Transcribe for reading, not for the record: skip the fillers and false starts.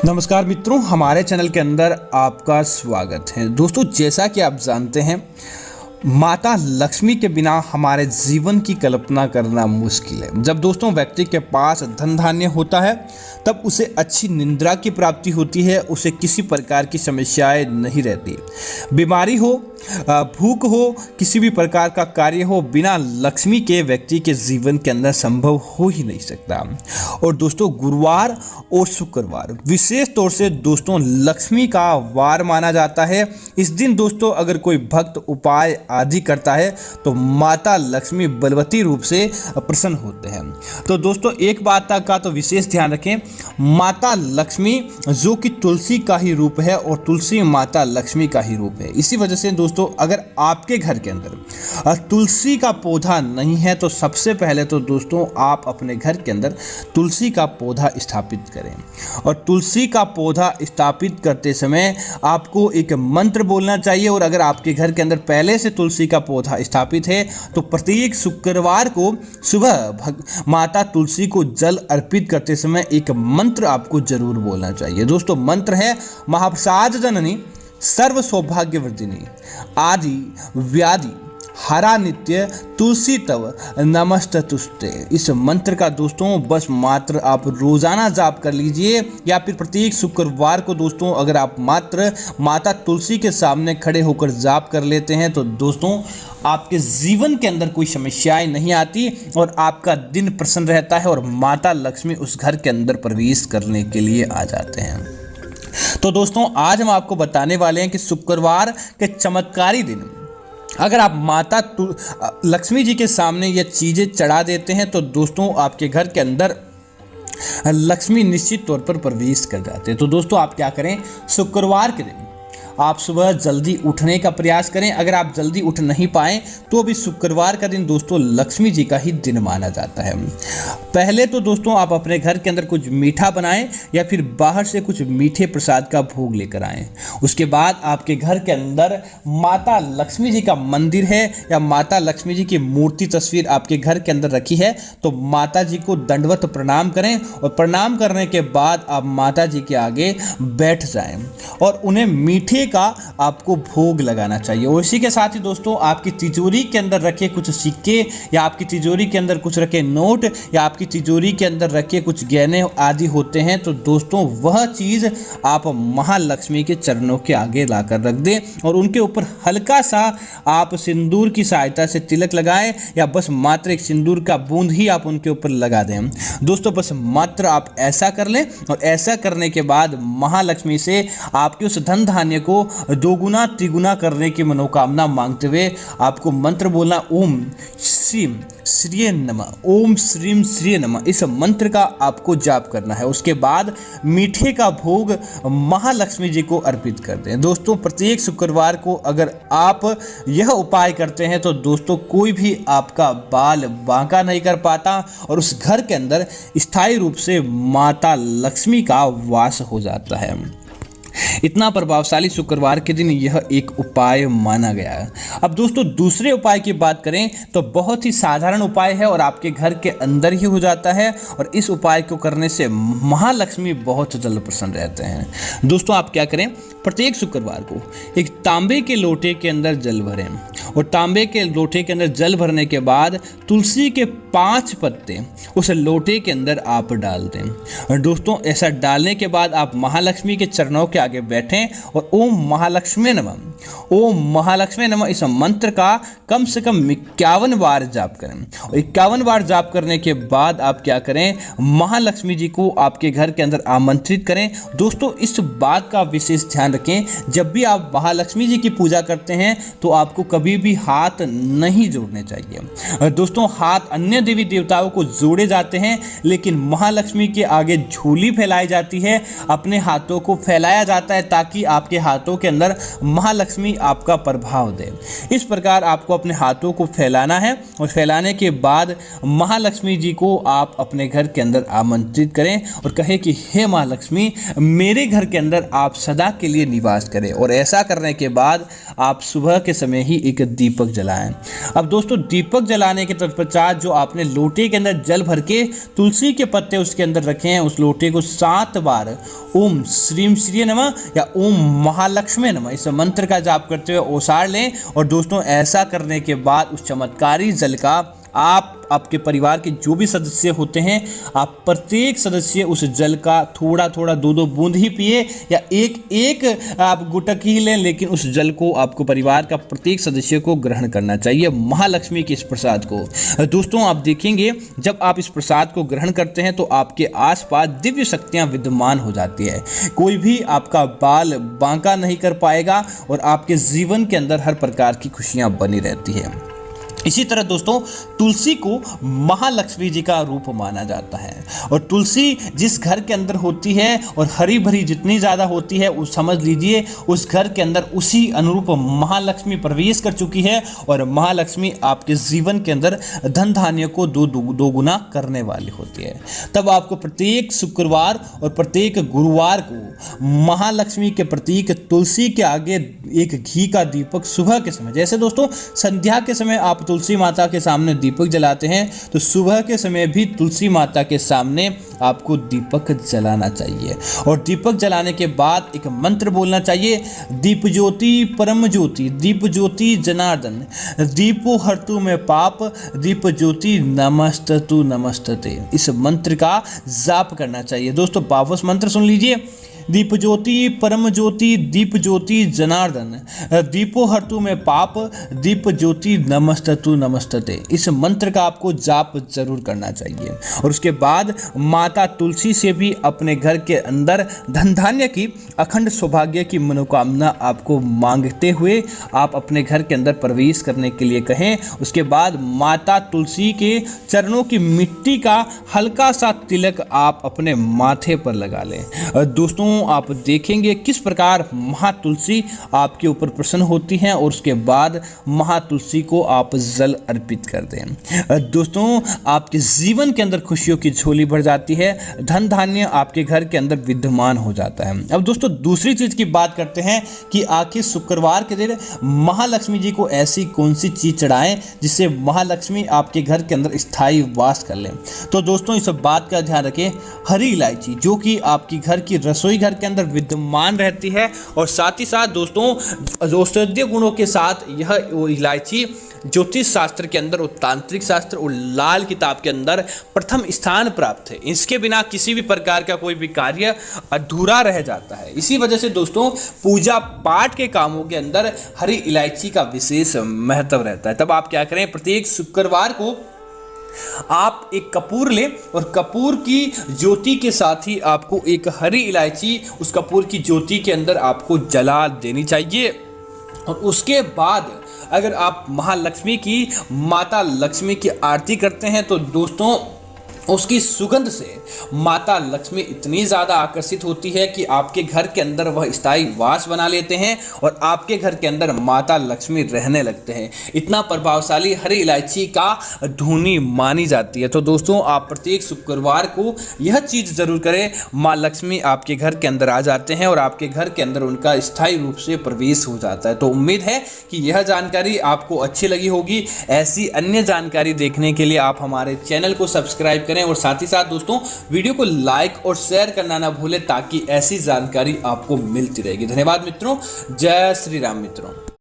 नमस्कार मित्रों, हमारे चैनल के अंदर आपका स्वागत है। दोस्तों, जैसा कि आप जानते हैं, माता लक्ष्मी के बिना हमारे जीवन की कल्पना करना मुश्किल है। जब दोस्तों व्यक्ति के पास धन धान्य होता है तब उसे अच्छी निद्रा की प्राप्ति होती है, उसे किसी प्रकार की समस्याएं नहीं रहती। बीमारी हो, भूख हो, किसी भी प्रकार का कार्य हो, बिना लक्ष्मी के व्यक्ति के जीवन के अंदर संभव हो ही नहीं सकता। और दोस्तों, गुरुवार और शुक्रवार विशेष तौर से दोस्तों लक्ष्मी का वार माना जाता है। इस दिन दोस्तों अगर कोई भक्त उपाय आदि करता है तो माता लक्ष्मी बलवती रूप से प्रसन्न होते हैं। तो दोस्तों एक बात का तो विशेष ध्यान रखें, माता लक्ष्मी जो कि तुलसी का ही रूप है और तुलसी माता लक्ष्मी का ही रूप है। इसी वजह से दोस्तों अगर आपके घर के अंदर तुलसी का पौधा नहीं है तो सबसे पहले तो दोस्तों आप अपने घर के अंदर तुलसी का पौधा स्थापित करें। और तुलसी का पौधा स्थापित करते समय आपको एक मंत्र बोलना चाहिए। और अगर आपके घर के अंदर पहले से तुलसी का पौधा स्थापित है तो प्रत्येक शुक्रवार को सुबह माता तुलसी को जल अर्पित करते समय एक मंत्र आपको जरूर बोलना चाहिए। दोस्तों मंत्र है, महाप्रसाद जननी सर्व सौभाग्यवर्धिनी आदि व्याधि हरा नित्य तुलसी तव नमस्तुस्ते। इस मंत्र का दोस्तों बस मात्र आप रोजाना जाप कर लीजिए, या फिर प्रत्येक शुक्रवार को दोस्तों अगर आप मात्र माता तुलसी के सामने खड़े होकर जाप कर लेते हैं तो दोस्तों आपके जीवन के अंदर कोई समस्याएं नहीं आती और आपका दिन प्रसन्न रहता है और माता लक्ष्मी उस घर के अंदर प्रवेश करने के लिए आ जाते हैं। तो दोस्तों आज हम आपको बताने वाले हैं कि शुक्रवार के चमत्कारी दिन अगर आप माता लक्ष्मी जी के सामने ये चीज़ें चढ़ा देते हैं तो दोस्तों आपके घर के अंदर लक्ष्मी निश्चित तौर पर प्रवेश कर जाते हैं। तो दोस्तों आप क्या करें, शुक्रवार के दिन आप सुबह जल्दी उठने का प्रयास करें। अगर आप जल्दी उठ नहीं पाएँ तो भी शुक्रवार का दिन दोस्तों लक्ष्मी जी का ही दिन माना जाता है। पहले तो दोस्तों आप अपने घर के अंदर कुछ मीठा बनाएं या फिर बाहर से कुछ मीठे प्रसाद का भोग लेकर आएँ। उसके बाद आपके घर के अंदर माता लक्ष्मी जी का मंदिर है या माता लक्ष्मी जी की मूर्ति तस्वीर आपके घर के अंदर रखी है तो माता जी को दंडवत प्रणाम करें। और प्रणाम करने के बाद आप माता जी के आगे बैठ जाएं और उन्हें मीठे का आपको भोग लगाना चाहिए। और इसी के साथ ही दोस्तों आपकी तिजोरी के अंदर रखे कुछ सिक्के या आपकी तिजोरी के अंदर कुछ रखे नोट या आपकी तिजोरी के अंदर रखे कुछ गहने आदि होते हैं तो दोस्तों वह चीज़ आप महालक्ष्मी के चरणों के आगे लाकर रख दें और उनके ऊपर हल्का सा आप सिंदूर की सहायता से तिलक लगाएं या बस मात्र एक सिंदूर का बूंद ही आप उनके ऊपर लगा दें। दोस्तों बस मात्र आप ऐसा कर लें और ऐसा करने के बाद महालक्ष्मी से आपके उस धन धान्य को दोगुना त्रिगुना करने की मनोकामना मांगते हुए आपको मंत्र बोलना, ओम श्रीम श्रीय नमः, ओम श्रीम श्रीय नमः। इस मंत्र का आपको जाप करना है। उसके बाद मीठे का भोग महालक्ष्मी जी को अर्पित कर दें। दोस्तों प्रत्येक शुक्रवार को अगर आप यह उपाय करते हैं तो दोस्तों कोई भी आपका बाल बांका नहीं कर पाता और उस घर के अंदर स्थायी रूप से माता लक्ष्मी का वास हो जाता है। इतना प्रभावशाली शुक्रवार के दिन यह एक उपाय माना गया है। अब दोस्तों दूसरे उपाय की बात करें तो बहुत ही साधारण उपाय है और आपके घर के अंदर ही हो जाता है और इस उपाय को करने से महालक्ष्मी बहुत जल्द प्रसन्न रहते हैं। दोस्तों आप क्या करें, प्रत्येक शुक्रवार को एक तांबे के लोटे के अंदर जल भरें और तांबे के लोटे के अंदर जल भरने के बाद तुलसी के 5 पत्ते उस लोटे के अंदर आप डाल दें। और दोस्तों ऐसा डालने के बाद आप महालक्ष्मी के चरणों के आगे बैठें और ओम महालक्ष्मी नमः, ओम महालक्ष्मी नमः इस मंत्र का कम से कम 51 बार जाप करें। और 51 बार जाप करने के बाद आप क्या करें, महालक्ष्मी जी को आपके घर के अंदर आमंत्रित करें। दोस्तों इस बात का विशेष ध्यान रखें, जब भी आप महालक्ष्मी जी की पूजा करते हैं तो आपको कभी भी हाथ नहीं जोड़ने चाहिए। दोस्तों हाथ अन्य देवी देवताओं को जोड़े जाते हैं लेकिन महालक्ष्मी के आगे झोली फैलाई जाती है, अपने हाथों को फैलाया जाता है ताकि आपके हाथों के अंदर महालक्ष्मी महालक्ष्मी आपका प्रभाव दे। इस प्रकार आपको अपने हाथों को फैलाना है और फैलाने के बाद महालक्ष्मी जी को आप अपने घर के अंदर आमंत्रित करें और कहें कि हे महालक्ष्मी, मेरे घर के अंदर आप सदा के लिए निवास करें। और ऐसा करने के बाद आप सुबह के समय ही एक दीपक जलाएं। अब दोस्तों, दीपक जलाने के तत्पश्चात जो आपने लोटे के अंदर जल भर के तुलसी के पत्ते उसके अंदर रखे हैं, उस लोटे को 7 बार ओम श्रीम श्री नमः या ओम महालक्ष्मी नमः इस मंत्र का जाप करते हुए ओसार लें। और दोस्तों, ऐसा करने के बाद उस चमत्कारी जल का आप आपके परिवार के जो भी सदस्य होते हैं, आप प्रत्येक सदस्य उस जल का थोड़ा थोड़ा 2-2 बूंद ही पिए या एक आप गुटक ही लें, लेकिन उस जल को आपको परिवार का प्रत्येक सदस्य को ग्रहण करना चाहिए, महालक्ष्मी के इस प्रसाद को। दोस्तों, आप देखेंगे जब आप इस प्रसाद को ग्रहण करते हैं तो आपके आसपास दिव्य शक्तियां विद्यमान हो जाती है। कोई भी आपका बाल बांका नहीं कर पाएगा और आपके जीवन के अंदर हर प्रकार की खुशियां बनी रहती है। इसी तरह दोस्तों, तुलसी को महालक्ष्मी जी का रूप माना जाता है और तुलसी जिस घर के अंदर होती है और हरी भरी जितनी ज़्यादा होती है, उस समझ लीजिए उस घर के अंदर उसी अनुरूप महालक्ष्मी प्रवेश कर चुकी है और महालक्ष्मी आपके जीवन के अंदर धन धान्य को दो गुना करने वाली होती है। तब आपको प्रत्येक शुक्रवार और प्रत्येक गुरुवार को महालक्ष्मी के प्रतीक तुलसी के आगे एक घी का दीपक सुबह के समय, जैसे दोस्तों संध्या के समय आप तुलसी माता के सामने दीपक जलाते हैं, तो सुबह के समय भी तुलसी माता के सामने आपको दीपक जलाना चाहिए। और दीपक जलाने के बाद एक मंत्र बोलना चाहिए, दीप ज्योति परम ज्योति, दीप ज्योति जनार्दन, दीपो हरतु में पाप, दीप ज्योति नमस्ततु नमस्तते। इस मंत्र का जाप करना चाहिए। दोस्तों, वापस मंत्र सुन लीजिए, दीप ज्योति परम ज्योति, दीप ज्योति जनार्दन, दीपो हरतु में पाप, दीप ज्योति नमस्ततु नमस्तते। इस मंत्र का आपको जाप जरूर करना चाहिए। और उसके बाद माता तुलसी से भी अपने घर के अंदर धन धान्य की अखंड सौभाग्य की मनोकामना आपको मांगते हुए आप अपने घर के अंदर प्रवेश करने के लिए कहें। उसके बाद माता तुलसी के चरणों की मिट्टी का हल्का सा तिलक आप अपने माथे पर लगा लें। दोस्तों, आप देखेंगे किस प्रकार महातुलसी आपके ऊपर प्रसन्न होती हैं और उसके बाद महातुलसी को आप जल अर्पित कर दें। दोस्तों, आपके जीवन के अंदर खुशियों की झोली भर जाती है, धन धान्य आपके घर के अंदर विद्यमान हो जाता है। अब दोस्तों, दूसरी चीज की बात करते हैं कि आखिर शुक्रवार के दिन महालक्ष्मी जी को ऐसी कौन सी चीज चढ़ाएं जिससे महालक्ष्मी आपके घर के अंदर स्थायी वास कर लें। तो दोस्तों, इस बात का ध्यान रखें, हरी इलायची जो कि आपकी घर की रसोई घर के अंदर विद्यमान रहती है और साथ ही साथ दोस्तों औषधीय गुणों के साथ यह इलायची ज्योतिष शास्त्र के अंदर और तांत्रिक शास्त्र और लाल किताब के अंदर प्रथम स्थान प्राप्त है। इसके बिना किसी भी प्रकार का कोई भी कार्य अधूरा रह जाता है। इसी वजह से दोस्तों, पूजा पाठ के कामों के अंदर हरी इलायची का विशेष महत्व रहता है। तब आप क्या करें, प्रत्येक शुक्रवार को आप एक कपूर लें और कपूर की ज्योति के साथ ही आपको एक हरी इलायची उस कपूर की ज्योति के अंदर आपको जला देनी चाहिए। और उसके बाद अगर आप महालक्ष्मी की, माता लक्ष्मी की आरती करते हैं तो दोस्तों उसकी सुगंध से माता लक्ष्मी इतनी ज़्यादा आकर्षित होती है कि आपके घर के अंदर वह स्थायी वास बना लेते हैं और आपके घर के अंदर माता लक्ष्मी रहने लगते हैं। इतना प्रभावशाली हरी इलायची का धुनी मानी जाती है। तो दोस्तों, आप प्रत्येक शुक्रवार को यह चीज़ ज़रूर करें, माँ लक्ष्मी आपके घर के अंदर आ जाते हैं और आपके घर के अंदर उनका स्थायी रूप से प्रवेश हो जाता है। तो उम्मीद है कि यह जानकारी आपको अच्छी लगी होगी। ऐसी अन्य जानकारी देखने के लिए आप हमारे चैनल को सब्सक्राइब करें और साथ ही साथ दोस्तों वीडियो को लाइक और शेयर करना ना भूलें ताकि ऐसी जानकारी आपको मिलती रहेगी। धन्यवाद मित्रों। जय श्री राम मित्रों।